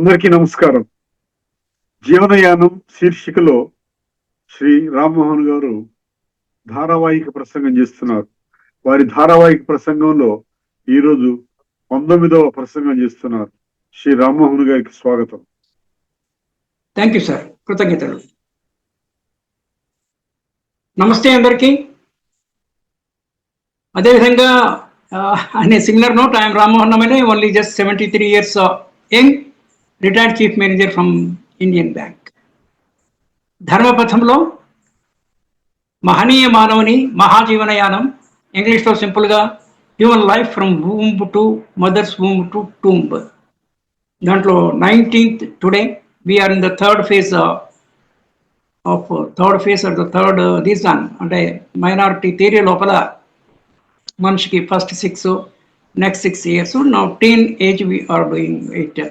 అందరికీ నమస్కారం. జీవనయానం శీర్షికలో శ్రీ రామ్మోహన్ గారు ధారావాహిక ప్రసంగం చేస్తున్నారు. వారి ధారావాహిక ప్రసంగంలో ఈరోజు 19వ ప్రసంగం చేస్తున్నారు. శ్రీ రామ్మోహన్ గారికి స్వాగతం. థ్యాంక్ యూ సార్, కృతజ్ఞతలు. నమస్తే అందరికీ. అదేవిధంగా అనే similar note, I am Rammohan Namale, only just 73 years young, retired chief manager from Indian bank. ధర్మపథంలో మహనీయ మానవుని మహాజీవనయానం, ఇంగ్లీష్లో సింపుల్గా human life from womb to mother's womb to tomb. దాంట్లో 19th today we are in the third phase of the third reason. అంటే minority theory లోపల మనిషికి first 6, next 6 years, now teen age we are doing it.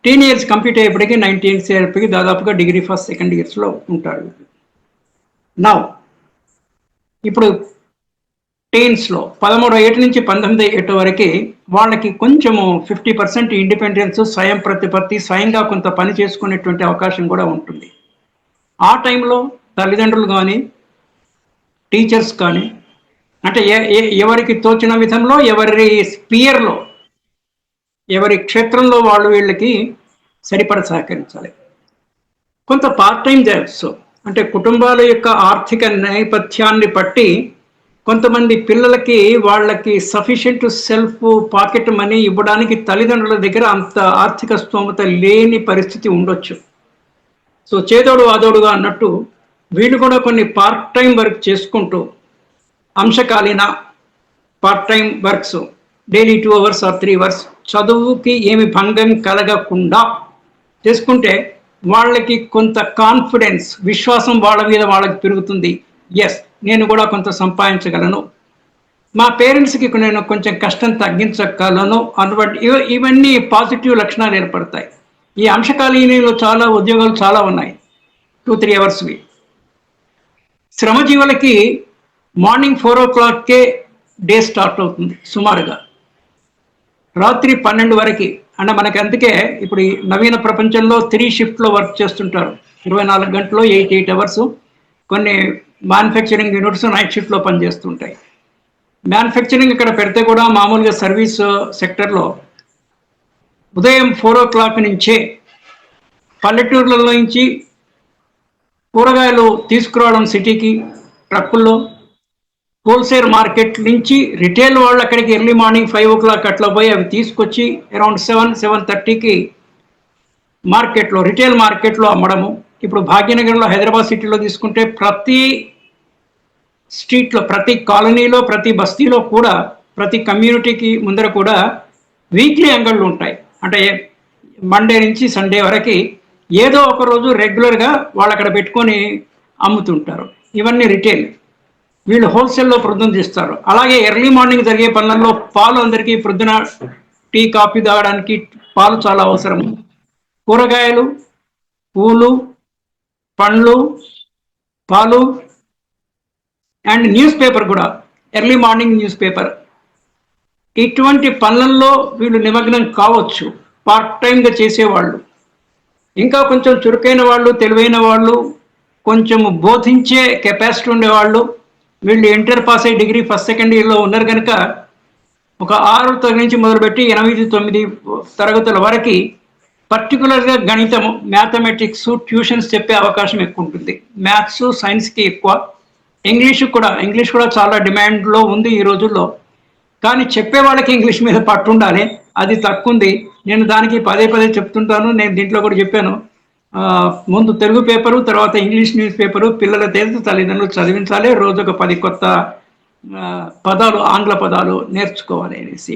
Teen years complete అయ్యేప్పటికీ 19 years అయ్యేప్పటికీ దాదాపుగా degree first second ఇయర్స్లో ఉంటారు. Now ఇప్పుడు టీన్స్లో 13 ఏట నుంచి 19 ఏట వరకు వాళ్ళకి కొంచెము 50% ఇండిపెండెన్స్, స్వయం ప్రతిపత్తి, స్వయంగా కొంత పని చేసుకునేటువంటి అవకాశం కూడా ఉంటుంది. ఆ టైంలో తల్లిదండ్రులు కానీ టీచర్స్ కానీ అంటే ఎవరికి తోచిన విధంలో, ఎవరి స్పియర్లో, ఎవరి క్షేత్రంలో వాళ్ళు వీళ్ళకి సరిపడ సహకరించాలి. కొంత పార్ట్ టైం జాబ్స్ అంటే కుటుంబాల యొక్క ఆర్థిక నేపథ్యాన్ని బట్టి కొంతమంది పిల్లలకి వాళ్ళకి సఫిషియెంట్ సెల్ఫ్ పాకెట్ మనీ ఇవ్వడానికి తల్లిదండ్రుల దగ్గర అంత ఆర్థిక స్తోమత లేని పరిస్థితి ఉండొచ్చు. సో చేదోడు ఆదోడుగా అన్నట్టు వీళ్ళు కూడా కొన్ని పార్ట్ టైం వర్క్ చేసుకుంటూ అంశకాలీన part time works daily 2 hours or 3 hours చదువుకి ఏమి భంగం కలగకుండా చేసుకుంటే వాళ్ళకి కొంత కాన్ఫిడెన్స్, విశ్వాసం వాళ్ళ మీద వాళ్ళకి పెరుగుతుంది. ఎస్, నేను కూడా కొంత సంపాదించగలను, మా పేరెంట్స్కి నేను కొంచెం కష్టం తగ్గించగలను అన్నటువంటి ఇవన్నీ పాజిటివ్ లక్షణాలు ఏర్పడతాయి. ఈ అంశకాలీనలో చాలా ఉద్యోగాలు చాలా ఉన్నాయి, 2-3 hours. శ్రమజీవులకి మార్నింగ్ 4 o'clockకే డే స్టార్ట్ అవుతుంది సుమారుగా, రాత్రి 12 వరకు. అంటే మనకి అందుకే ఇప్పుడు ఈ నవీన ప్రపంచంలో 3 shifts వర్క్ చేస్తుంటారు, 24 గంటలు, 8 hours. కొన్ని మ్యానుఫ్యాక్చరింగ్ యూనిట్స్ నైట్ షిఫ్ట్లో పనిచేస్తుంటాయి. మ్యానుఫ్యాక్చరింగ్ ఇక్కడ పెడితే కూడా మామూలుగా సర్వీస్ సెక్టర్లో ఉదయం 4 o'clock నుంచే పల్లెటూర్లలో నుంచి కూరగాయలు తీసుకురావడం సిటీకి ట్రక్కుల్లో, హోల్సేల్ మార్కెట్ నుంచి రిటైల్ వాళ్ళు అక్కడికి ఎర్లీ మార్నింగ్ 5 o'clock అట్లా పోయి అవి తీసుకొచ్చి అరౌండ్ 7-7:30కి మార్కెట్లో, రిటైల్ మార్కెట్లో అమ్మడము. ఇప్పుడు భాగ్యనగర్లో, హైదరాబాద్ సిటీలో తీసుకుంటే ప్రతి స్ట్రీట్లో, ప్రతి కాలనీలో, ప్రతి బస్తీలో కూడా, ప్రతి కమ్యూనిటీకి ముందర కూడా వీక్లీ అంగళ్ళు ఉంటాయి. అంటే మండే నుంచి సండే వరకు ఏదో ఒక రోజు రెగ్యులర్గా వాళ్ళు అక్కడ పెట్టుకొని అమ్ముతుంటారు. ఇవన్నీ రిటైల్. వీళ్ళు హోల్సేల్లో ప్రొద్దున తీస్తారు. అలాగే ఎర్లీ మార్నింగ్ జరిగే పనులలో పాలు, అందరికీ ప్రొద్దున టీ కాఫీ తాగడానికి పాలు చాలా అవసరం. కూరగాయలు, పూలు, పండ్లు, పాలు అండ్ న్యూస్ పేపర్ కూడా, ఎర్లీ మార్నింగ్ న్యూస్ పేపర్. ఇటువంటి పనులలో వీళ్ళు నిమగ్నం కావచ్చు పార్ట్ టైంగా చేసేవాళ్ళు. ఇంకా కొంచెం చురుకైన వాళ్ళు, తెలివైన వాళ్ళు, కొంచెం బోధించే కెపాసిటీ ఉండేవాళ్ళు, వీళ్ళు ఇంటర్ పాస్ అయ్యి డిగ్రీ ఫస్ట్ సెకండ్ ఇయర్లో ఉన్నారు కనుక ఒక 6 తరగతి నుంచి మొదలుపెట్టి 8-9 తరగతుల వరకు పర్టికులర్గా గణితము, మ్యాథమెటిక్స్, ట్యూషన్స్ చెప్పే అవకాశం ఎక్కువ ఉంటుంది. మ్యాథ్స్, సైన్స్కి ఎక్కువ. ఇంగ్లీష్ కూడా చాలా డిమాండ్లో ఉంది ఈ రోజుల్లో. కానీ చెప్పే వాళ్ళకి ఇంగ్లీష్ మీద పట్టు ఉండాలి, అది తక్కువ ఉంది. నేను దానికి పదే చెప్తుంటాను. నేను దీంట్లో కూడా చెప్పాను, ముందు తెలుగు పేపరు, తర్వాత ఇంగ్లీష్ న్యూస్ పేపరు పిల్లల తెలిసి తల్లిదండ్రులు చదివించాలి. రోజుకు 10 కొత్త పదాలు, ఆంగ్ల పదాలు నేర్చుకోవాలి అనేసి.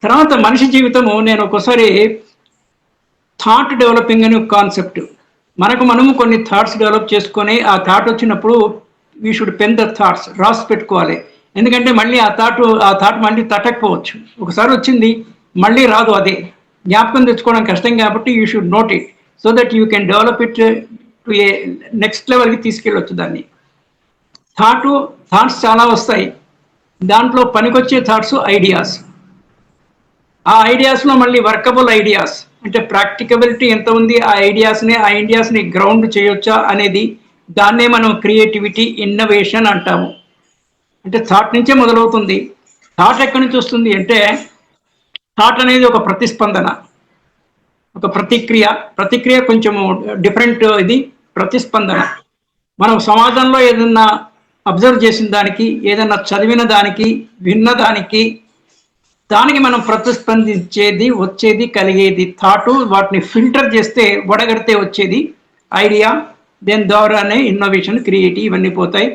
తర్వాత మనిషి జీవితము, నేను ఒకసారి థాట్ డెవలపింగ్ అనే కాన్సెప్ట్, మనము కొన్ని థాట్స్ డెవలప్ చేసుకొని ఆ థాట్ వచ్చినప్పుడు we should pen the thoughts, రాసి పెట్టుకోవాలి. ఎందుకంటే మళ్ళీ ఆ థాట్ మళ్ళీ తట్టకపోవచ్చు. ఒకసారి వచ్చింది మళ్ళీ రాదు, అదే జ్ఞాపకం తెచ్చుకోవడం కష్టం. కాబట్టి you should note it so that you can develop it to A next లెవెల్కి తీసుకెళ్ళొచ్చు దాన్ని. థాట్స్ చాలా వస్తాయి, దాంట్లో పనికొచ్చే థాట్స్ ఐడియాస్. ఆ ఐడియాస్లో మళ్ళీ వర్కబుల్ ఐడియాస్ అంటే ప్రాక్టికబిలిటీ ఎంత ఉంది, ఆ ఐడియాస్ని గ్రౌండ్ చేయొచ్చా అనేది, దాన్నే మనం క్రియేటివిటీ ఇన్నోవేషన్ అంటాము. అంటే థాట్ నుంచే మొదలవుతుంది. థాట్ ఎక్కడి నుంచి వస్తుంది అంటే, థాట్ అనేది ఒక ప్రతిస్పందన, ఒక ప్రతిక్రియ కొంచెము డిఫరెంట్. ఇది ప్రతిస్పందన. మనం సమాజంలో ఏదన్నా అబ్జర్వ్ చేసిన దానికి, ఏదన్నా చదివిన దానికి, విన్న దానికి మనం ప్రతిస్పందించేది, వచ్చేది, కలిగేది థాటు. వాటిని ఫిల్టర్ చేస్తే, వడగడితే వచ్చేది ఐడియా. దాని ద్వారానే ఇన్నోవేషన్, క్రియేటివ్ ఇవన్నీ పోతాయి.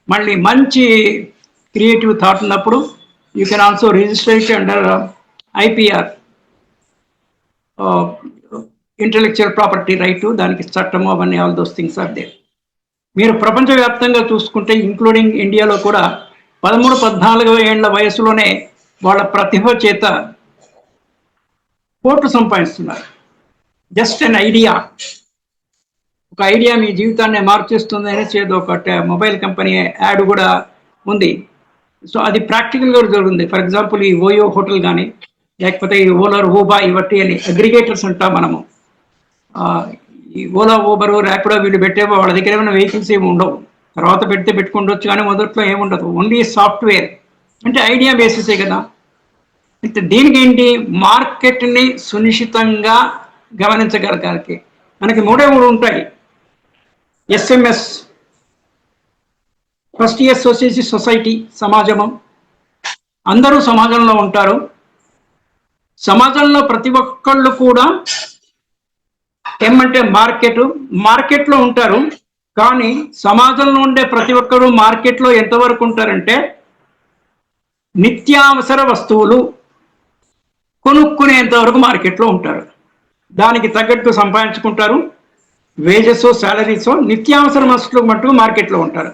మళ్ళీ మంచి క్రియేటివ్ థాట్ ఉన్నప్పుడు you can also register under IPR, intellectual property right. దానికి చట్టము అవన్నీ, all those things are there. మీరు ప్రపంచవ్యాప్తంగా చూసుకుంటే, ఇంక్లూడింగ్ ఇండియాలో కూడా 13-14 ఏళ్ల వయసులోనే వాళ్ళ ప్రతిభ చేత కోట్లు సంపాదిస్తున్నారు. Just an idea. ఒక ఐడియా మీ జీవితాన్ని మార్చేస్తుంది అని చేదు ఒక మొబైల్ కంపెనీ యాడ్ కూడా ఉంది. సో అది ప్రాక్టికల్గా జరుగుతుంది. ఫర్ ఎగ్జాంపుల్ ఈ ఓయో హోటల్ కానీ, లేకపోతే ఈ ఓలర్, ఊబా, ఇవట్టి అని అగ్రిగేటర్స్ అంటాం మనము. ఈ ఓలా, ఊబరు, ర్యాపిడో వీళ్ళు పెట్టేవో వాళ్ళ దగ్గర ఏమైనా వెహికల్స్ ఏమి ఉండవు. తర్వాత పెట్టుకుండొచ్చు, కానీ మొదట్లో ఏముండదు. Only software. అంటే ఐడియా బేసిసే కదా. అయితే దీనికి ఏంటి, మార్కెట్ని సునిశ్చితంగా గమనించగలగాలి. మనకి 3 ఉంటాయి. ఎస్ఎంఎస్, ఫస్ట్ ఎస్ వచ్చేసి సొసైటీ, సమాజము. అందరూ సమాజంలో ఉంటారు. సమాజంలో ప్రతి ఒక్కళ్ళు కూడా ఏమంటే మార్కెట్లో ఉంటారు. కానీ సమాజంలో ఉండే ప్రతి ఒక్కరు మార్కెట్లో ఎంతవరకు ఉంటారంటే, నిత్యావసర వస్తువులు కొనుక్కునేంత వరకు మార్కెట్లో ఉంటారు. దానికి తగ్గట్టు సంపాదించుకుంటారు. వేజెస్, శాలరీస్, నిత్యావసర వస్తువులు మట్టుకు మార్కెట్లో ఉంటారు.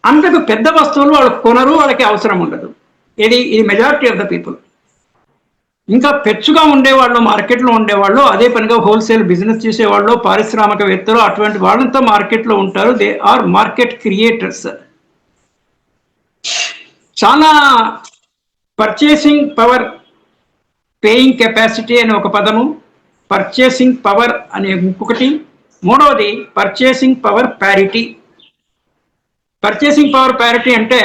అంతకు పెద్ద వస్తువులు వాళ్ళు కొనరు, వాళ్ళకి అవసరం ఉండదు. ఇది మెజారిటీ ఆఫ్ ద పీపుల్. ఇంకా పెచ్చుగా ఉండేవాళ్ళు, మార్కెట్లో ఉండేవాళ్ళు, అదే పనిగా హోల్సేల్ బిజినెస్ చేసేవాళ్ళు, పారిశ్రామికవేత్తలు, అటువంటి వాళ్ళంతా మార్కెట్లో ఉంటారు. They are market creators. చాలా పర్చేసింగ్ పవర్, పేయింగ్ కెపాసిటీ అనే ఒక పదము, పర్చేసింగ్ పవర్ అనే ఇంకొకటి, మూడవది purchasing power parity. Purchasing power parity అంటే,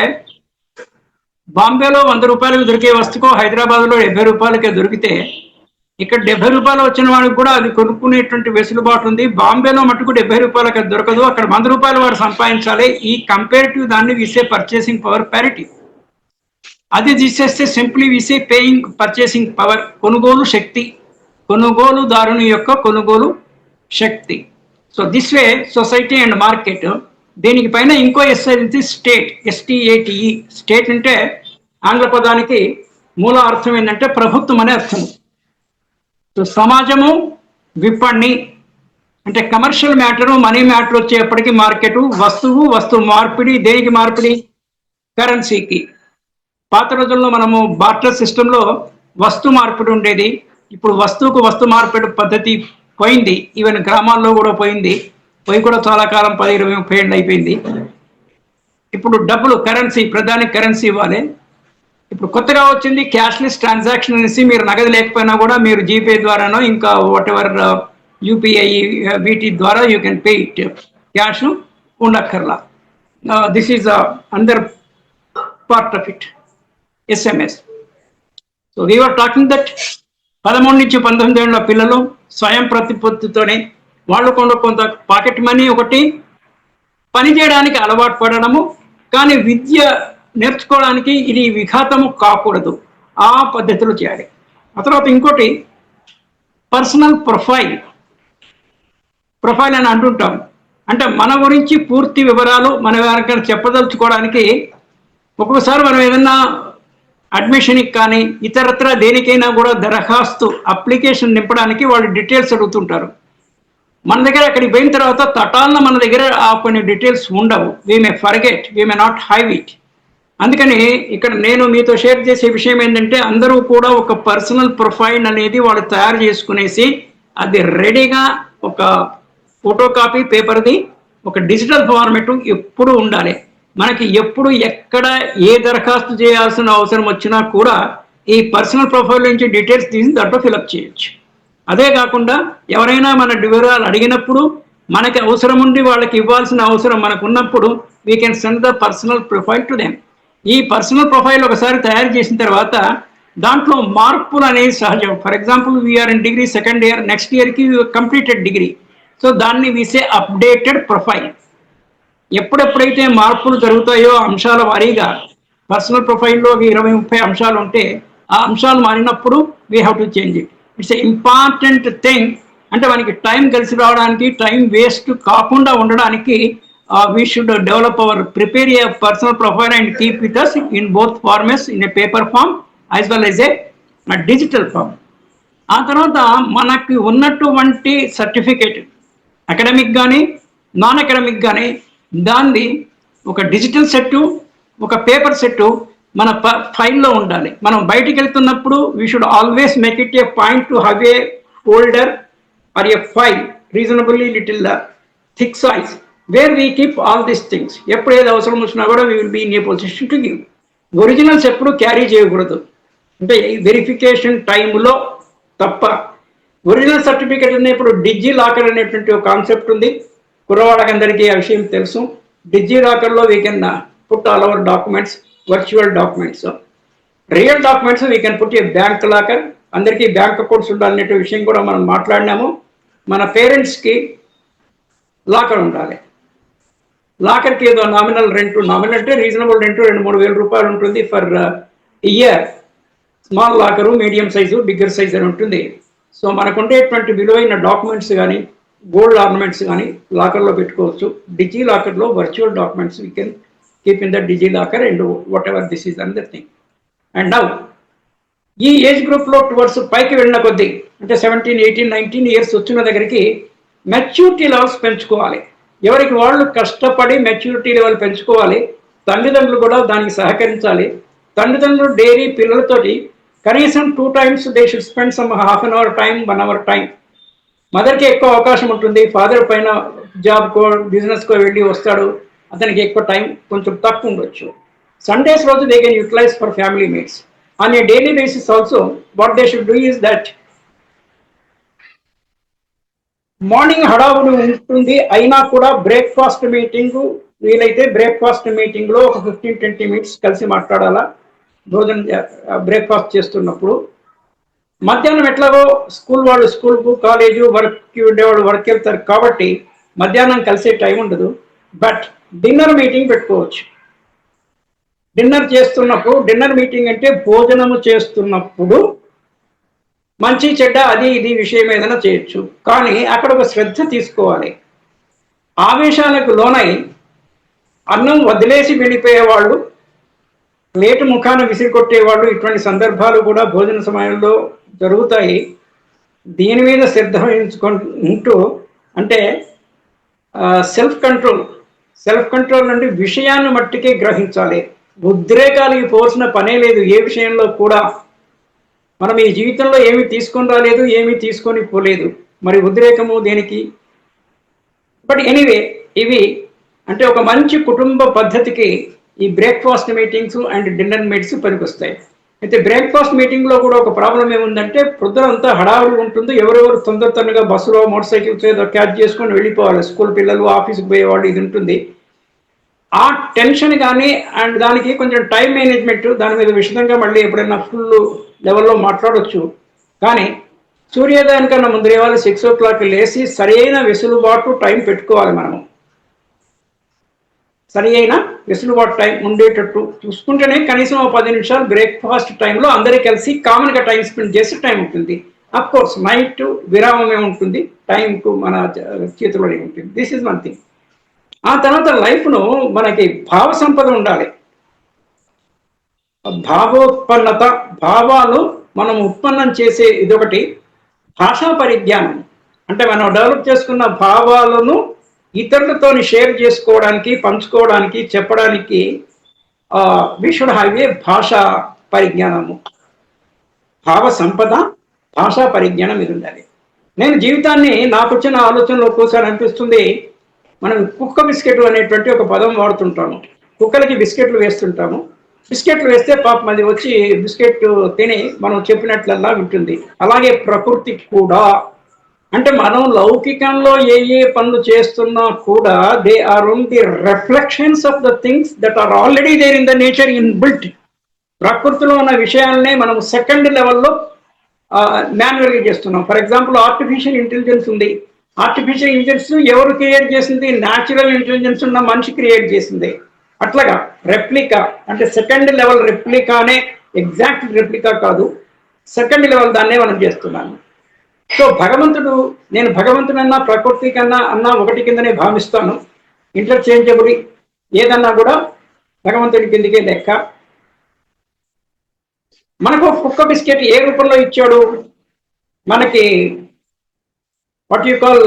బాంబేలో 100 రూపాయలకు దొరికే వస్తువు హైదరాబాద్లో 70 రూపాయలకే దొరికితే, ఇక్కడ 70 రూపాయలు వచ్చిన వాడికి కూడా అది కొనుక్కునేటువంటి వెసులుబాటు ఉంది. బాంబేలో మట్టుకు 70 రూపాయలకి అది దొరకదు. అక్కడ 100 రూపాయలు వాడు సంపాదించాలి. ఈ కంపేరిటివ్ దాన్ని విసే పర్చేసింగ్ పవర్ ప్యారిటీ. అది తీసేస్తే సింప్లీ విసే పేయింగ్ పర్చేసింగ్ పవర్, కొనుగోలు శక్తి, కొనుగోలుదారుని యొక్క కొనుగోలు శక్తి. So this way society and market. దీనికి పైన ఇంకో ఎస్ అనేది స్టేట్, STATE. స్టేట్ అంటే ఆంగ్ల పదానికి మూల అర్థం ఏంటంటే ప్రభుత్వం అనే అర్థం. సో సమాజము, విపణి అంటే కమర్షియల్ మ్యాటరు, మనీ మ్యాటర్ వచ్చేప్పటికీ మార్కెట్, వస్తువు మార్పిడి. దేనికి మార్పిడి? కరెన్సీకి. పాత రోజుల్లో మనము బార్టర్ సిస్టంలో వస్తు మార్పిడి ఉండేది. ఇప్పుడు వస్తు మార్పిడి పద్ధతి పోయింది. ఈవెన్ గ్రామాల్లో కూడా పోయింది. పోయి కూడా చాలా కాలం 10-20-30 ఏళ్ళు అయిపోయింది. ఇప్పుడు డబ్బులు, కరెన్సీ, ప్రధానికి కరెన్సీ ఇవ్వాలి. ఇప్పుడు కొత్తగా వచ్చింది క్యాష్లెస్ ట్రాన్సాక్షన్ అనేసి. మీరు నగదు లేకపోయినా కూడా మీరు జీపే ద్వారానో ఇంకా వాట్ ఎవర్ UPI వీటి ద్వారా you can pay it. Cash ఉండక్కర్లా. This is another part of it, SMS. So we are talking that 13-19 ఏళ్ళ పిల్లలు స్వయం ప్రతిపత్తితోనే వాళ్ళు కొంత పాకెట్ మనీ, ఒకటి పని చేయడానికి అలవాటు పడడము. కానీ విద్య నేర్చుకోవడానికి ఇది విఘాతము కాకూడదు. ఆ పద్ధతిలో చేయాలి. ఆ తర్వాత ఇంకోటి పర్సనల్ ప్రొఫైల్ అని అంటుంటాం. అంటే మన గురించి పూర్తి వివరాలు మన ఎవరికైనా చెప్పదలుచుకోవడానికి, ఒక్కొక్కసారి మనం ఏదన్నా అడ్మిషన్కి కానీ ఇతరత్ర దేనికైనా కూడా దరఖాస్తు అప్లికేషన్ నింపడానికి వాళ్ళు డీటెయిల్స్ అడుగుతుంటారు. మన దగ్గర అక్కడికి పోయిన తర్వాత తటాలన మన దగ్గర ఆ కొన్ని డీటెయిల్స్ ఉండవు. We may forget, we may not have it. అందుకని ఇక్కడ నేను మీతో షేర్ చేసే విషయం ఏంటంటే, అందరూ కూడా ఒక పర్సనల్ ప్రొఫైల్ అనేది వాళ్ళు తయారు చేసుకునేసి, అది రెడీగా ఒక ఫోటో కాపీ పేపర్ది, ఒక డిజిటల్ ఫార్మేట్ ఎప్పుడు ఉండాలి. మనకి ఎప్పుడు ఎక్కడ ఏ దరఖాస్తు చేయాల్సిన అవసరం వచ్చినా కూడా ఈ పర్సనల్ ప్రొఫైల్ నుంచి డీటెయిల్స్ తీసి దాంట్లో ఫిలప్ చేయొచ్చు. అదే కాకుండా ఎవరైనా మన వివరాలు అడిగినప్పుడు మనకి అవసరం ఉండి వాళ్ళకి ఇవ్వాల్సిన అవసరం మనకు ఉన్నప్పుడు we can send the personal profile to them. ఈ పర్సనల్ ప్రొఫైల్ ఒకసారి తయారు చేసిన తర్వాత దాంట్లో మార్పులు అనేది సహజం. For example we are in degree second year, next ఇయర్కి కంప్లీటెడ్ డిగ్రీ, సో దాన్ని వీసే అప్డేటెడ్ ప్రొఫైల్. ఎప్పుడెప్పుడైతే మార్పులు జరుగుతాయో అంశాల వారీగా పర్సనల్ ప్రొఫైల్లో 20-30 అంశాలు ఉంటే ఆ అంశాలు మారినప్పుడు we have to change it. It's a important thing. అంటే మనకి టైం కలిసి రావడానికి, టైం వేస్ట్ కాకుండా ఉండడానికి we should develop our prepare a personal profile and keep with us in both formats, in a paper form as well as a digital form. ఆ తర్వాత మనకి ఉన్నటువంటి సర్టిఫికేట్ అకాడమిక్ కానీ నాన్ అకాడమిక్ కానీ దాన్ని ఒక డిజిటల్ సెట్టు, ఒక paper set మన ఫైల్లో ఉండాలి. మనం బయటికి వెళ్తున్నప్పుడు we should always make it a point to have a folder or a file reasonably little thick size where we keep all these things. ఎప్పుడు ఏది అవసరం వచ్చినా కూడా we will be in a position to give. Originals ఎప్పుడు carry చేయకూడదు, అంటే ఈ verification టైంలో తప్ప. ఒరిజినల్ సర్టిఫికేట్ అనేప్పుడు డిజి లాకర్ అనేటువంటి ఒక కాన్సెప్ట్ ఉంది. కుర్రవాళ్ళకందరికీ ఆ విషయం తెలుసు. డిజి లాకర్లో we can put all our documents, virtual documents. Real documents we can put a bank locker. అందరికీ బ్యాంక్ అకౌంట్స్ ఉండాలనే విషయం కూడా మనం మాట్లాడినాము. మన పేరెంట్స్కి లాకర్ ఉండాలి. లాకర్కి ఏదో నామినల్ రెంట్, నామినల్ అంటే రీజనబుల్ రెంట్ 2-3 వేల రూపాయలు ఉంటుంది for year. Small locker, medium size, bigger size అని ఉంటుంది. సో మనకు ఉండేటువంటి విలువైన డాక్యుమెంట్స్ కానీ గోల్డ్ ఆర్నమెంట్స్ కానీ లాకర్లో పెట్టుకోవచ్చు. డిజి లాకర్లో virtual documents we can keep in the DigiLocker and whatever this is another thing. And now ఈ ఏజ్ గ్రూప్లో టువర్డ్స్ పైకి వెళ్ళిన కొద్దీ, అంటే 17, 18, 19 ఇయర్స్ వచ్చిన దగ్గరికి మెచ్యూరిటీ లెవెల్స్ పెంచుకోవాలి. ఎవరికి వాళ్ళు కష్టపడి మెచ్యూరిటీ లెవెల్ పెంచుకోవాలి. తల్లిదండ్రులు కూడా దానికి సహకరించాలి. తల్లిదండ్రులు డైలీ పిల్లలతోటి కనీసం 2 times they should spend some half an hour time, 1 hour time. మదర్కి ఎక్కువ అవకాశం ఉంటుంది. ఫాదర్ పైన జాబ్కో బిజినెస్కో వెళ్ళి వస్తాడు, అతనికి ఎక్కువ టైం కొంచెం తక్కువ ఉండొచ్చు. సండేస్ రోజు they can utilise for family meets. On a daily basis also what they should do is that morning హడావుడి ఉంటుంది అయినా కూడా బ్రేక్ఫాస్ట్ మీటింగ్ వీలైతే బ్రేక్ఫాస్ట్ మీటింగ్లో ఒక 15-20 minutes కలిసి మాట్లాడాలా. భోజనం బ్రేక్ఫాస్ట్ చేస్తున్నప్పుడు మధ్యాహ్నం ఎట్లాగో స్కూల్ వాళ్ళు స్కూల్కు, కాలేజు, వర్క్కి ఉండేవాళ్ళు వర్క్ వెళ్తారు కాబట్టి మధ్యాహ్నం కలిసే టైం ఉండదు. బట్ డిన్నర్ మీటింగ్ పెట్టుకోవచ్చు. డిన్నర్ చేస్తున్నప్పుడు, డిన్నర్ మీటింగ్ అంటే భోజనము చేస్తున్నప్పుడు మంచి చెడ్డ అది ఇది విషయం ఏదైనా చేయొచ్చు, కానీ అక్కడ ఒక శ్రద్ధ తీసుకోవాలి. ఆవేశాలకు లోనై అన్నం వదిలేసి వెళ్ళిపోయేవాళ్ళు, ప్లేటు ముఖాన విసిరికొట్టేవాళ్ళు, ఇటువంటి సందర్భాలు కూడా భోజన సమయంలో జరుగుతాయి. దీని మీద శ్రద్ధ వహించుకుంటూ, అంటే సెల్ఫ్ కంట్రోల్ అంటే విషయాన్ని మట్టికే గ్రహించాలి. ఉద్రేకాలకి పోల్సిన పనే లేదు. ఏ విషయంలో కూడా మనం ఈ జీవితంలో ఏమీ తీసుకొని రాలేదు, ఏమీ తీసుకొని పోలేదు, మరి ఉద్రేకము దేనికి? బట్ ఎనీవే, ఇవి అంటే ఒక మంచి కుటుంబ పద్ధతికి ఈ breakfast meetings and dinner meets పనికొస్తాయి. అయితే బ్రేక్ఫాస్ట్ మీటింగ్లో కూడా ఒక ప్రాబ్లం ఏముందంటే పొద్దునంతా హడావుడి ఉంటుంది. ఎవరెవరు తొందరగా బస్సులో, మోటార్ సైకిల్స్ ఏదో క్యాచ్ చేసుకొని వెళ్ళిపోవాలి. స్కూల్ పిల్లలు, ఆఫీస్కి పోయేవాళ్ళు, ఇది ఉంటుంది. ఆ టెన్షన్ కానీ అండ్ దానికి కొంచెం టైం మేనేజ్మెంట్, దాని మీద విషదంగా మళ్ళీ ఎప్పుడైనా ఫుల్ లెవెల్లో మాట్లాడవచ్చు. కానీ సూర్యోదయానికన్నా ముందు లేవాలి, 6 o'clock లేచి సరైన వెసులుబాటు టైం పెట్టుకోవాలి. మనము సరి అయిన వెసులుబాటు టైం ఉండేటట్టు చూసుకుంటేనే కనీసం 10 నిమిషాలు బ్రేక్ఫాస్ట్ టైంలో అందరూ కలిసి కామన్గా టైం స్పెండ్ చేసే టైం ఉంటుంది. అఫ్ కోర్స్ నైట్ విరామమే ఉంటుంది, టైంకు మన చేతిలోనే ఉంటుంది. This is one thing. ఆ తర్వాత లైఫ్ను మనకి భావ సంపద ఉండాలి. భావోత్పన్నత, భావాలు మనం ఉత్పన్నం చేసే ఇదొకటి. భాషా పరిజ్ఞానం అంటే మనం డెవలప్ చేసుకున్న భావాలను ఇతరులతో షేర్ చేసుకోవడానికి, పంచుకోవడానికి, చెప్పడానికి వి షుడ్ హ్యావ్ ఏ భాషా పరిజ్ఞానము. భావ సంపద, భాషా పరిజ్ఞానం ఇది ఉండాలి. నేను జీవితాన్ని నాకు వచ్చిన ఆలోచనలో ఒక్కోసారి అనిపిస్తుంది, మనం కుక్క బిస్కెట్ అనేటువంటి ఒక పదం వాడుతుంటాము. కుక్కలకి బిస్కెట్లు వేస్తుంటాము. బిస్కెట్లు వేస్తే పాపం అది వచ్చి బిస్కెట్ తిని మనం చెప్పినట్లల్లా వింటుంది. అలాగే ప్రకృతి కూడా, అంటే మనం లౌకికంలో ఏ ఏ పనులు చేస్తున్నా కూడా they are own the reflections of the things that are already there in the nature inbuilt. ప్రకృతిలో ఉన్న విషయాలనే మనం సెకండ్ లెవెల్లో మాన్యువల్గా చేస్తున్నాం. ఫర్ ఎగ్జాంపుల్ ఆర్టిఫిషియల్ ఇంటెలిజెన్స్ ఉంది. ఆర్టిఫిషియల్ ఇంటెలిజెన్స్ ఎవరు క్రియేట్ చేసింది? న్యాచురల్ ఇంటెలిజెన్స్ ఉన్న మనిషి క్రియేట్ చేసింది. అట్లాగా రెప్లికా అంటే సెకండ్ లెవెల్ రెప్లికానే, ఎగ్జాక్ట్ రెప్లికా కాదు, సెకండ్ లెవెల్ దాన్నే మనం చేస్తున్నాము. సో భగవంతుడు, నేను భగవంతుడన్నా ప్రకృతి కన్నా అన్నా ఒకటి కిందనే భావిస్తాను. ఇంటర్చేంజబుల్ ఏదన్నా కూడా భగవంతుడి కిందకే లెక్క. మనకు కుక్క బిస్కెట్ ఏ రూపంలో ఇచ్చాడు? మనకి వాట్ యు కాల్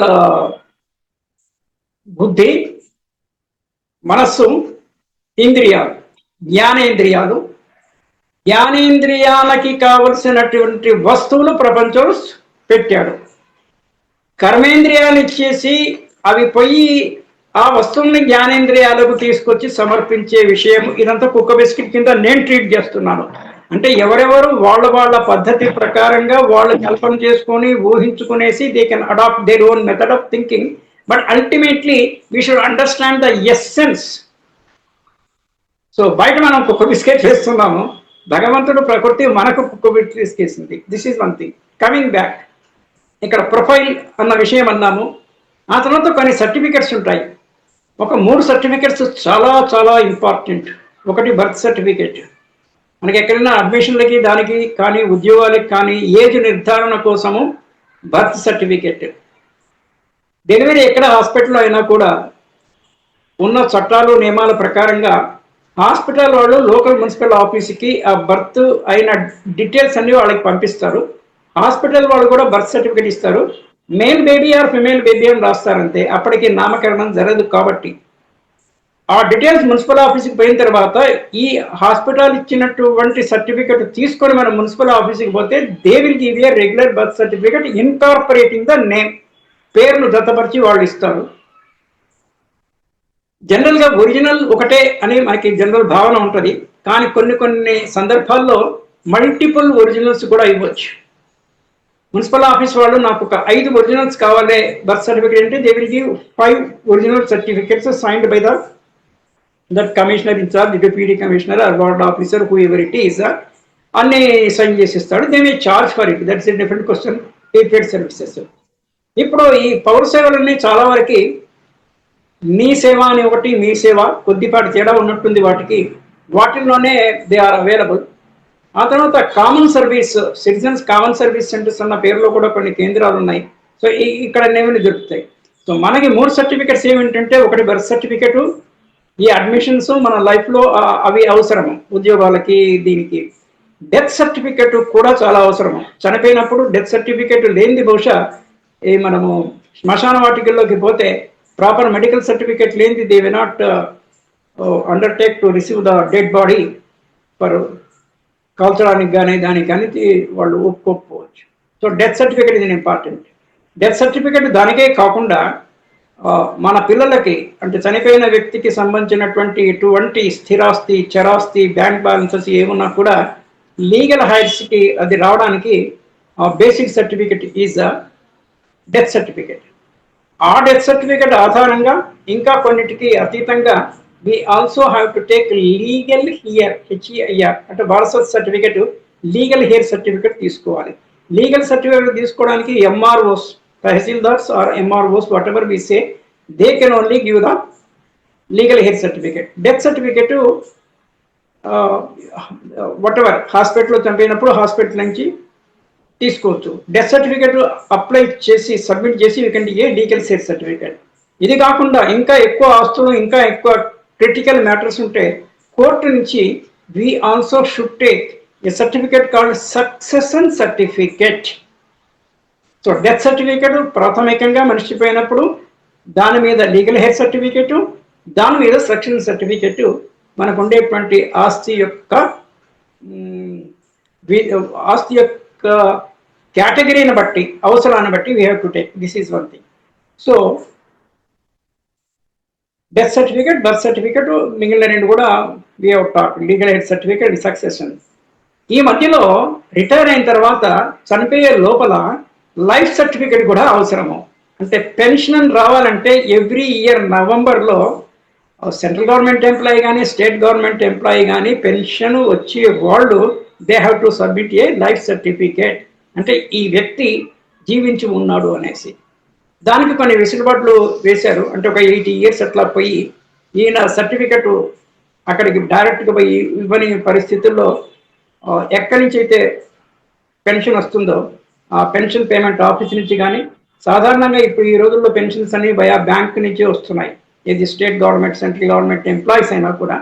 బుద్ధి, మనస్సు, ఇంద్రియాలు, జ్ఞానేంద్రియాలు. జ్ఞానేంద్రియాలకి కావలసినటువంటి వస్తువులు ప్రపంచం పెట్టాడు. కర్మేంద్రియాలు ఇచ్చేసి అవి పోయి ఆ వస్తువుల్ని జ్ఞానేంద్రియాలకు తీసుకొచ్చి సమర్పించే విషయం, ఇదంతా కుక్క బిస్కెట్ కింద నేను ట్రీట్ చేస్తున్నాను. అంటే ఎవరెవరు వాళ్ళ పద్ధతి ప్రకారంగా వాళ్ళు కల్పన చేసుకొని ఊహించుకునేసి they can adopt their own method of thinking. But ultimately we should understand the essence. So బయట మనం కుక్క బిస్కెట్ వేస్తున్నాము, భగవంతుడు ప్రకృతి మనకు కుక్క బిస్కెట్ వేసింది. This is one thing. Coming back, ఇక్కడ ప్రొఫైల్ అన్న విషయం అన్నాము. ఆ తర్వాత కొన్ని సర్టిఫికెట్స్ ఉంటాయి. ఒక 3 సర్టిఫికెట్స్ చాలా చాలా ఇంపార్టెంట్. ఒకటి బర్త్ సర్టిఫికెట్, మనకి ఎక్కడైనా అడ్మిషన్లకి దానికి కానీ ఉద్యోగాలకి కానీ ఏజ్ నిర్ధారణ కోసము బర్త్ సర్టిఫికెట్. డెలివరీ ఎక్కడ హాస్పిటల్లో అయినా కూడా ఉన్న చట్టాలు నియమాల ప్రకారంగా హాస్పిటల్ వాళ్ళు లోకల్ మున్సిపల్ ఆఫీస్కి ఆ బర్త్ అయిన డీటెయిల్స్ అన్ని వాళ్ళకి పంపిస్తారు. హాస్పిటల్ వాళ్ళు కూడా బర్త్ సర్టిఫికెట్ ఇస్తారు. Male baby or female baby అని రాస్తారంతే, అప్పటికి నామకరణం జరగదు. కాబట్టి ఆ డీటెయిల్స్ మున్సిపల్ ఆఫీస్కి పోయిన తర్వాత ఈ హాస్పిటల్ ఇచ్చినటువంటి సర్టిఫికెట్ తీసుకొని మనం మున్సిపల్ ఆఫీస్కి పోతే they will give a regular birth certificate incorporating the name, పేర్లు జతపరిచి వాళ్ళు ఇస్తారు. జనరల్గా ఒరిజినల్ ఒకటే అని మనకి జనరల్ భావన ఉంటుంది, కానీ కొన్ని సందర్భాల్లో మల్టిపుల్ ఒరిజినల్స్ కూడా ఇవ్వచ్చు. మున్సిపల్ ఆఫీస్ వాళ్ళు నాకు ఒక 5 ఒరిజినల్స్ కావాలి బర్త్ సర్టిఫికేట్ అంటే they will give 5 original certificates signed by that commissioner in charge, deputy commissioner or ward officer whoever it is, అన్ని సైన్ చేసిస్తాడు. They may charge for it, that's a different question. Paid services. ఇప్పుడు ఈ పౌర సేవలన్నీ చాలా వరకు మీ సేవ అని ఒకటి, మీ సేవ కొద్దిపాటి తేడా ఉన్నట్టుంది వాటికి, వాటిల్లోనే దే ఆర్ అవైలబుల్. ఆ తర్వాత common service, citizens common service centres అన్న పేరులో కూడా కొన్ని కేంద్రాలు ఉన్నాయి. సో ఇక్కడ నేమని దొరుకుతాయి. సో మనకి 3 సర్టిఫికెట్స్ ఏమిటంటే, ఒకటి బర్త్ సర్టిఫికెట్, ఈ అడ్మిషన్స్ మన లైఫ్లో అవి అవసరము ఉద్యోగాలకి దీనికి. డెత్ సర్టిఫికెట్ కూడా చాలా అవసరము. చనిపోయినప్పుడు డెత్ సర్టిఫికెట్ లేనిది బహుశా ఈ మనము శ్మశాన వాటికల్లోకి పోతే ప్రాపర్ మెడికల్ సర్టిఫికెట్ లేనిది they we not undertake to receive the dead body for కాల్చడానికి కానీ దానికి కానీ వాళ్ళు ఒప్పుకోకపోవచ్చు. సో డెత్ సర్టిఫికెట్ ఇది ఇంపార్టెంట్. డెత్ సర్టిఫికెట్ దానికే కాకుండా మన పిల్లలకి, అంటే చనిపోయిన వ్యక్తికి సంబంధించినటువంటి ఎటువంటి స్థిరాస్తి, చరాస్తి, బ్యాంక్ బ్యాలెన్సెస్ ఏమున్నా కూడా లీగల్ హైట్స్కి అది రావడానికి basic certificate is the death certificate. ఆ డెత్ సర్టిఫికెట్ ఆధారంగా ఇంకా కొన్నిటికి అతీతంగా we also have to take legal heir, HEIR అంటే వారసత్వ సర్టిఫికెట్, లీగల్ హెయిర్ సర్టిఫికెట్ తీసుకోవాలి. లీగల్ సర్టిఫికెట్ తీసుకోవడానికి MROs, tahsildars or MROs whatever we say, they can only give the legal heir certificate. Death certificate whatever హాస్పిటల్లో చంపినప్పుడు hospital నుంచి తీసుకోవచ్చు. Death certificate apply చేసి submit చేసి you can a legal heir certificate. ఇది కాకుండా ఇంకా ఎక్కువ ఆస్తులు, ఇంకా ఎక్కువ క్రిటికల్ మ్యాటర్స్ ఉంటే కోర్టు నుంచి we also should take a certificate called succession certificate. So death certificate ప్రాథమికంగా మనిషిపోయినప్పుడు, దాని మీద లీగల్ హెయిర్ సర్టిఫికెట్, దాని మీద సక్సెషన్ సర్టిఫికెట్ మనకు ఉండేటువంటి ఆస్తి యొక్క కేటగిరీని బట్టి, అవసరాన్ని బట్టి we have to take. This is one thing. So death certificate, birth certificate, మిగిలిన 2 కూడా we have talk legal aid certificate succession. ఈ మధ్యలో రిటైర్ అయిన తర్వాత చనిపోయే లోపల లైఫ్ సర్టిఫికేట్ కూడా అవసరము. అంటే పెన్షన్ రావాలంటే ఎవ్రీ ఇయర్ నవంబర్లో సెంట్రల్ గవర్నమెంట్ ఎంప్లాయీ కానీ స్టేట్ గవర్నమెంట్ ఎంప్లాయీ కానీ పెన్షన్ వచ్చే వాళ్ళు they have to submit A life certificate, అంటే ఈ వ్యక్తి జీవించి ఉన్నాడు అనేసి. దానికి కొన్ని వెసులుబాట్లు వేశారు. అంటే ఒక 80 years అట్లా పోయి ఈయన సర్టిఫికెట్ అక్కడికి డైరెక్ట్గా పోయి ఇవ్వని పరిస్థితుల్లో ఎక్కడి నుంచి అయితే పెన్షన్ వస్తుందో ఆ పెన్షన్ పేమెంట్ ఆఫీస్ నుంచి కానీ, సాధారణంగా ఇప్పుడు ఈ రోజుల్లో పెన్షన్స్ అన్ని బయా బ్యాంక్ నుంచి వస్తున్నాయి. ఇది state government central government employees అయినా కూడా.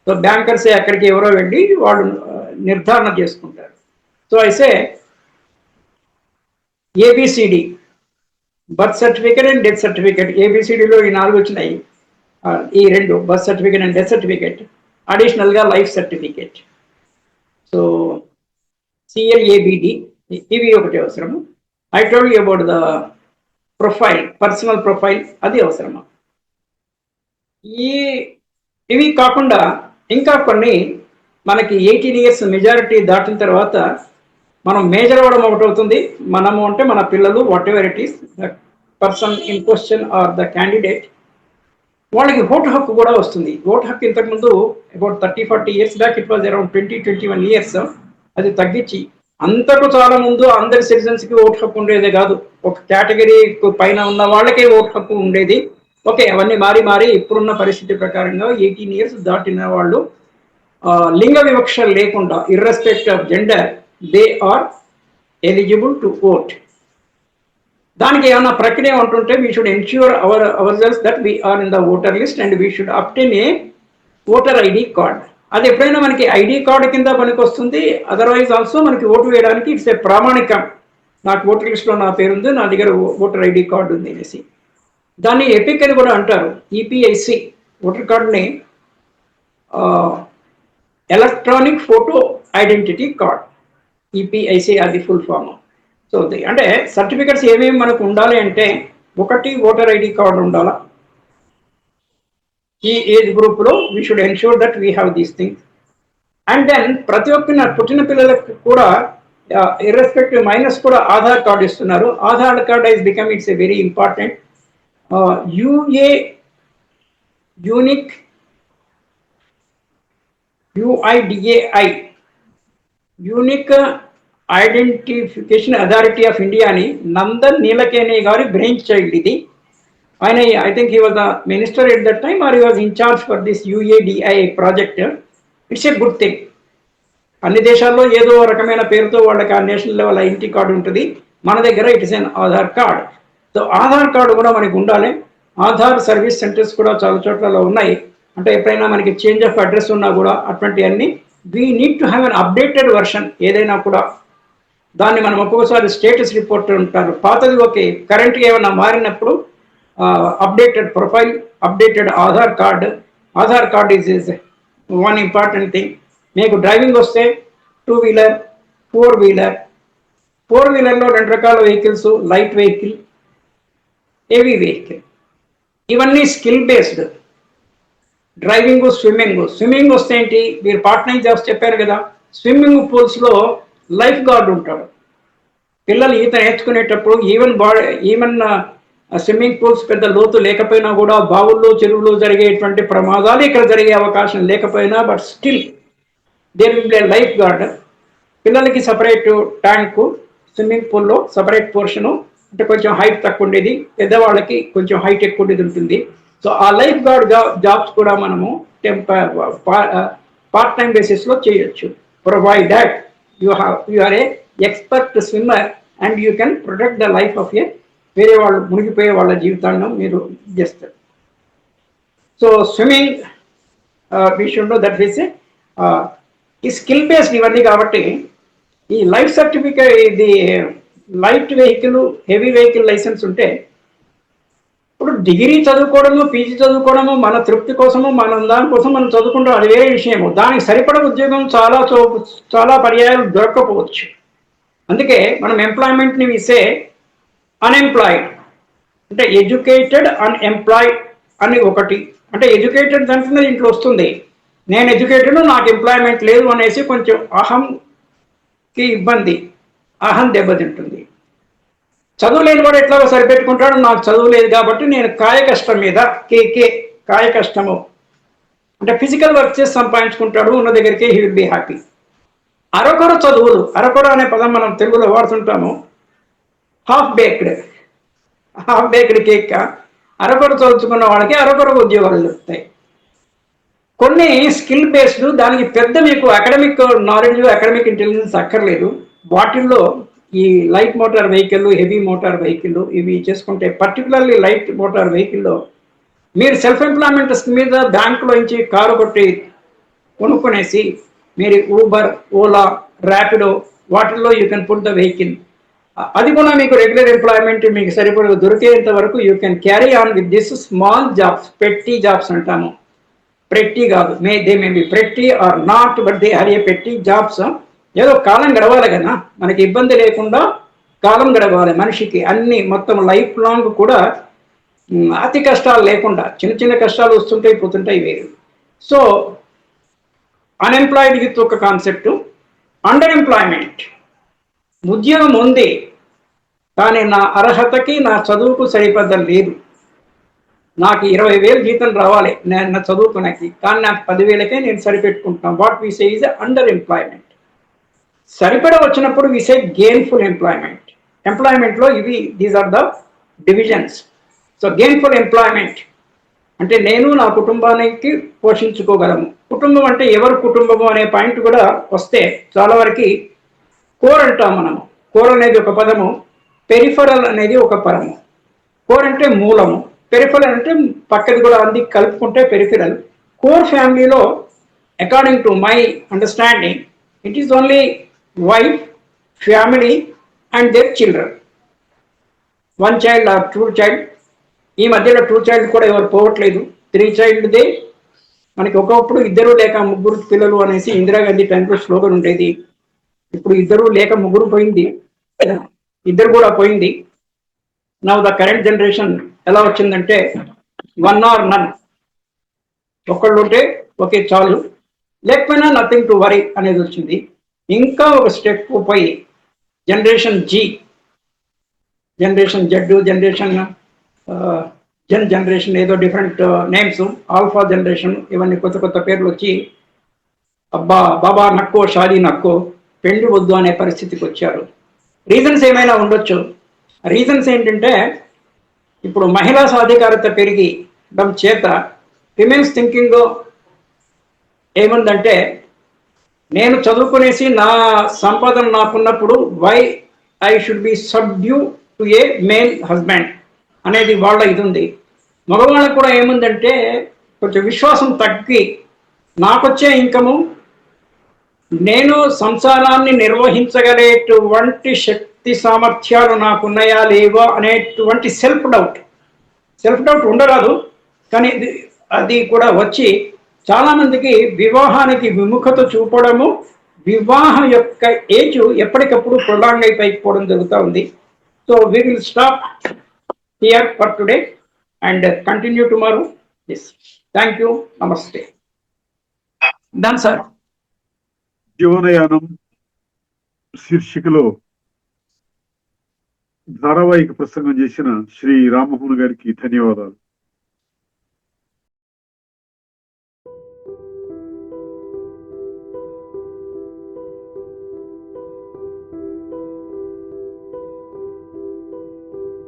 సో బ్యాంకర్సే అక్కడికి ఎవరో వెళ్ళి వాళ్ళు నిర్ధారణ చేసుకుంటారు. సో అయితే A B C D birth certificate and death certificate, ఏబిసిడిలో ఈ 4 వచ్చినాయి. ఈ 2 birth certificate and death certificate, అడిషనల్గా లైఫ్ సర్టిఫికేట్. సో సిఎల్ఏబిడి ఇవి ఒకటి అవసరము. I told you about the profile, personal profile, అది అవసరము. ఇవి కాకుండా ఇంకా కొన్ని మనకి 18 years మెజారిటీ దాటిన తర్వాత మనం మేజర్ అవ్వడం ఒకటి అవుతుంది. మనము అంటే మన పిల్లలు, whatever it is, the person in question or the candidate, వాళ్ళకి ఓటు హక్కు కూడా వస్తుంది. ఓటు హక్కు ఇంతకుముందు about 30-40 years back it was around 20-21 years. అది తగ్గించి అంతకు చాలా ముందు అందరి సిటిజన్స్కి ఓటు హక్కు ఉండేదే కాదు, ఒక కేటగిరీ పైన ఉన్న వాళ్ళకే ఓటు హక్కు ఉండేది. ఓకే, అవన్నీ మారి ఇప్పుడున్న పరిస్థితి ప్రకారంగా 18 years దాటిన వాళ్ళు లింగ వివక్ష లేకుండా irrespective of gender they are eligible to vote. దానికి ఏమైనా ప్రక్రియ ఉంటుంటే we should ensure ourselves that we are in the voter list and we should obtain a voter ID card. అది ఎప్పుడైనా మనకి ఐడి కార్డు కింద పనికి వస్తుంది. అదర్వైజ్ ఆల్సో మనకి ఓటు వేయడానికి ఇట్స్ ఏ ప్రామాణికం. నాకు ఓటర్ లిస్ట్లో నా పేరు ఉంది, నా దగ్గర ఓటర్ ఐడి కార్డు ఉంది అనేసి. దాన్ని ఎపిక్ అని కూడా అంటారు. ఈపీఐసి ఓటర్ కార్డుని electronic photo identity card, EPIC అది ఫుల్ ఫామ్. సో అంటే సర్టిఫికెట్స్ ఏమేమి మనకు ఉండాలి అంటే, ఒకటి ఓటర్ ఐడి కార్డు ఉండాలా. ఈ ఏజ్ గ్రూప్లో we should ensure that we have these things. And then ప్రతి ఒక్క పుట్టిన పిల్లలకు కూడా ఇర్రెస్పెక్టివ్ మైనస్ కూడా ఆధార్ కార్డు ఇస్తున్నారు. Aadhaar card is become it's a very important. U A unique U I D A I unique identification authority of India అని నందన్ నీలకేని గారి బ్రెయిన్ చైల్డ్ ఇది. ఆయన I think he was the minister at that time or he was in charge for this U A D I project. It's a good thing. అన్ని దేశాల్లో ఏదో రకమైన పేరుతో వాళ్ళకి ఆ నేషనల్ లెవెల్ ఐడెంటిటీ కార్డు ఉంటుంది. మన దగ్గర it is an Aadhaar card. So Aadhaar card కూడా మనకి ఉండాలి. ఆధార్ సర్వీస్ సెంటర్స్ కూడా చాలా చోట్లలో ఉన్నాయి. అంటే ఎప్పుడైనా మనకి చేంజ్ ఆఫ్ అడ్రస్ ఉన్నా కూడా అటువంటివన్నీ we need to have an updated version. ఏదైనా కూడా దాన్ని మనం ఒక్కొక్కసారి స్టేటస్ రిపోర్ట్ ఉంటారు, పాతది ఓకే, కరెంట్గా ఏమైనా మారినప్పుడు updated profile, updated Aadhaar card. Aadhaar card is one important thing. మీకు డ్రైవింగ్ వస్తే 2 wheeler, 4 wheeler. 4 wheelerలో 2 రకాల vehicles, light vehicle, heavy vehicle. ఇవన్నీ స్కిల్ బేస్డ్. డ్రైవింగ్, స్విమ్మింగ్ వస్తే ఏంటి, మీరు పార్ట్ టైం జాబ్స్ చెప్పారు కదా, స్విమ్మింగ్ పూల్స్లో లైఫ్ గార్డ్ ఉంటాడు. పిల్లలు ఈత నేర్చుకునేటప్పుడు ఈవెన్ స్విమ్మింగ్ పూల్స్ పెద్ద లోతు లేకపోయినా కూడా బావుల్లో, చెరువుల్లో జరిగేటువంటి ప్రమాదాలు ఇక్కడ జరిగే అవకాశం లేకపోయినా but still there will be a lifeguard. పిల్లలకి సపరేట్ ట్యాంకు, స్విమ్మింగ్ పూల్లో సపరేట్ పోర్షను, అంటే కొంచెం హైట్ తక్కువ ఉండేది, పెద్దవాళ్ళకి కొంచెం హైట్ ఎక్కువ ఉండేది ఉంటుంది. సో ఆ లైఫ్ గార్డ్ జాబ్స్ కూడా మనము పార్ట్ టైం బేసిస్లో చేయొచ్చు. Provide that you are a expert swimmer and you can protect the life of a వేరే వాళ్ళు మునిగిపోయే వాళ్ళ జీవితాలను మీరు చేస్తారు. So swimming we should know that is ఈ స్కిల్ బేస్డ్ ఇవన్నీ. కాబట్టి ఈ లైఫ్ సర్టిఫికేట్, ఇది light vehicle, heavy vehicle licence ఉంటే ఇప్పుడు డిగ్రీ చదువుకోవడము, పీజీ చదువుకోవడము మన తృప్తి కోసము, మన దానికోసం మనం చదువుకుంటాం, అది వేరే విషయము. దానికి సరిపడ ఉద్యోగం చాలా పర్యాయాలు దొరకకపోవచ్చు. అందుకే మనం ఎంప్లాయ్మెంట్ని ఇసే అన్ఎంప్లాయిడ్, అంటే ఎడ్యుకేటెడ్ అన్ఎంప్లాయిడ్ అని ఒకటి. అంటే ఎడ్యుకేటెడ్ దాంట్లో ఇంట్లో వస్తుంది, నేను ఎడ్యుకేటెడ్, నాకు ఎంప్లాయ్మెంట్ లేదు అనేసి కొంచెం అహంకి ఇబ్బంది, అహం దెబ్బతింటుంది. చదువు లేని వాడు ఎట్లాగో సరిపెట్టుకుంటాడు, నాకు చదువు లేదు కాబట్టి నేను కాయ కష్టం మీద కాయ కష్టము అంటే ఫిజికల్ వర్క్ చేసి సంపాదించుకుంటాడు, ఉన్న దగ్గరికి హీ విల్ బి హ్యాపీ. అరకొర చదువులు, అరకొర అనే పదం మనం తెలుగులో వాడుతుంటాము. హాఫ్ బేక్డ్ కేక్, అరకొర చదువుకున్న వాళ్ళకి అరకొర ఉద్యోగాలు దొరుకుతాయి. కొన్ని స్కిల్ బేస్డ్, దానికి పెద్ద మీకు అకాడమిక్ నాలెడ్జ్, అకాడమిక్ ఇంటెలిజెన్స్ అక్కర్లేదు. వాటిల్లో ఈ light motor vehicle, heavy motor vehicle ఇవి చేసుకుంటే, పర్టికులర్లీ లైట్ మోటార్ వెహికల్లో మీరు సెల్ఫ్ ఎంప్లాయ్మెంట్ మీద బ్యాంకులో నుంచి కారు కొట్టి కొనుక్కునేసి మీరు ఊబర్, ఓలా, ర్యాపిడో వాటిల్లో you can put the vehicle. అది కూడా మీకు రెగ్యులర్ ఎంప్లాయ్మెంట్ మీకు సరిపడ దొరికేంత వరకు you can carry on with this small jobs, petty jobs అంటాము. ప్రెట్టి కాదు, they may be pretty or not, but they are a petty jobs. ఏదో కాలం గడవాలి కదా, మనకి ఇబ్బంది లేకుండా కాలం గడవాలి మనిషికి. అన్ని మొత్తం లైఫ్ లాంగ్ కూడా అతి కష్టాలు లేకుండా, చిన్న చిన్న కష్టాలు వస్తుంటాయి పోతుంటాయి వేరు. సో అన్ఎంప్లాయిడ్ యూత్ ఒక కాన్సెప్ట్. అండర్ ఎంప్లాయ్మెంట్, ఉద్యోగం ఉంది కానీ నా అర్హతకి నా చదువుకు సరిపడ్డ లేదు. నాకు 20,000 జీతం రావాలి నేను నా చదువుకునేకి, కానీ నాకు 10,000కే నేను సరిపెట్టుకుంటున్నాను. What we say is underemployment. సరిపడ వచ్చినప్పుడు వి సే గెయిన్ఫుల్ ఎంప్లాయ్మెంట్. ఎంప్లాయ్మెంట్లో ఇవి these are the divisions. So gainful employment అంటే నేను నా కుటుంబానికి పోషించుకోగలము. కుటుంబం అంటే ఎవరు కుటుంబము అనే పాయింట్ కూడా వస్తే చాలా వరకు కోర్ అంటాం మనము. కోర్ అనేది ఒక పదము, పెరిఫరల్ అనేది ఒక పదము. కోర్ అంటే మూలము, పెరిఫరల్ అంటే పక్కది కూడా అంది కలుపుకుంటే పెరిఫరల్. కోర్ ఫ్యామిలీలో according to my understanding it is only wife, family and their children. 1 child or 2 child. ఈ మధ్యలో 2 child కూడా ఎవరు పోవట్లేదు. 3 childదే మనకి. ఒకప్పుడు 2 లేక 3 పిల్లలు అనేసి ఇందిరాగాంధీ టైంలో స్లోగన్ ఉండేది. ఇప్పుడు 2 లేక 3 పోయింది, 2 కూడా పోయింది. నౌ ద కరెంట్ జనరేషన్ ఎలా వచ్చిందంటే 1 or none. ఒకళ్ళు ఉంటే ఓకే చాలు, లేకపోయినా నథింగ్ టు వరీ అనేది వచ్చింది. ఇంకా ఒక స్టెప్ పోయి generation G, generation Z, generation ఏదో డిఫరెంట్ నేమ్స్, ఆల్ఫా జనరేషన్, ఇవన్నీ కొత్త కొత్త పేర్లు వచ్చి అబ్బా బాబా నక్కో షాదీ నక్కో, పెండి వద్దు అనే పరిస్థితికి వచ్చారు. రీజన్స్ ఏమైనా ఉండొచ్చు. రీజన్స్ ఏంటంటే ఇప్పుడు మహిళా సాధికారత పెరిగడం చేత విమెన్స్ థింకింగ్ ఏముందంటే, నేను చదువుకునేసి నా సంపాదన నాకున్నప్పుడు why I should be subdue to a male husband అనేది వాళ్ళ ఇది ఉంది. మగవాళ్ళకు కూడా ఏముందంటే కొంచెం విశ్వాసం తగ్గి, నాకొచ్చే ఇన్కము నేను సంసారాన్ని నిర్వహించగలేటువంటి శక్తి సామర్థ్యాలు నాకున్నాయా లేవా అనేటువంటి సెల్ఫ్ డౌట్ ఉండరాదు, కానీ అది కూడా వచ్చి చాలామందికి వివాహానికి విముఖత చూపడము, వివాహం యొక్క ఏజ్ ఎప్పటికప్పుడు ప్రొలాంగ్ అయిపోవడం జరుగుతూ ఉంది. So we will stop here for today and continue tomorrow. Yes, thank you, నమస్తే. Done sir. జీవనయానం శీర్షికలో ధారావాహిక ప్రసంగం చేసిన శ్రీ రామ్మోహన్ గారికి ధన్యవాదాలు.